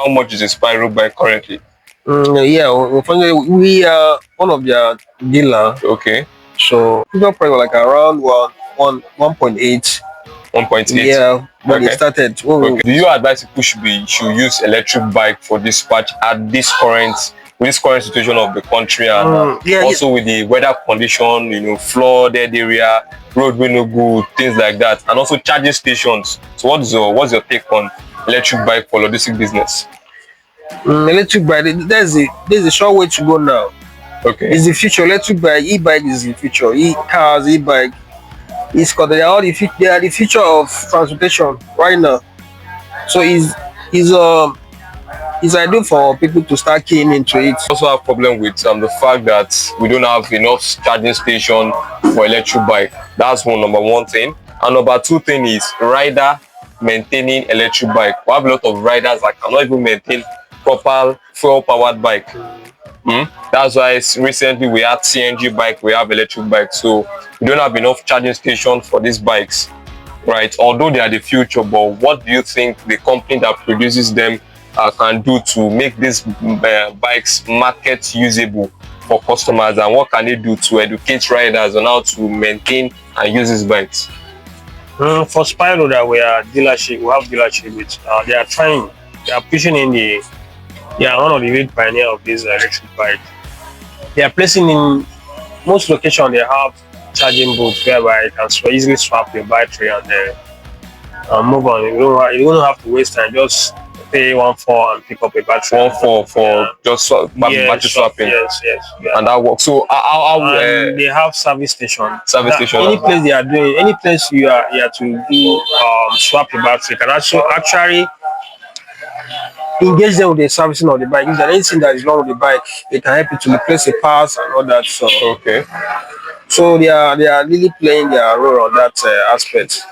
how much is a Spiro bike currently? Yeah, unfortunately, we are one of their dealer. Okay. So fuel price was like around 1.8. 1.8. Yeah, when they Okay. started. Okay. Do you advise people should use electric bike for dispatch at this current situation of the country, and yeah, also with the weather condition, flooded area, roadway no good, things like that, and also charging stations. So what's your take on electric bike for logistic business? Electric bike. There's a short way to go now. Okay. It's the future. Electric bike, e-bike is the future. E-cars, e-bike. It's because they are the future of transportation right now. So it's ideal for people to start keying into it. I also have problem with the fact that we don't have enough charging station for electric bike. That's number one thing. And number two thing is rider maintaining electric bike. We have a lot of riders that cannot even maintain proper fuel powered bike. That's why recently we had CNG bike, we have electric bike, so we don't have enough charging stations for these bikes, right? Although they are the future, but what do you think the company that produces them can do to make these bikes market usable for customers, and what can they do to educate riders on how to maintain and use these bikes? For Spiro, that we have dealership with. They are pushing in they are one of the big pioneer of this electric bike. They are placing in most locations. They have charging booths whereby you can easily swap your battery and move on. You don't have to waste time. Just pay 1.4 and pick up a battery. 1.4 for just battery swapping. Yes. Yeah. And that works. So they have service station. Station. Any place they are doing, any place you are to do swap your battery, you can actually engage them with the servicing of the bike. If there's anything that is wrong with the bike, they can help you to replace the parts and all that. So okay. So they are really playing their role on that aspect.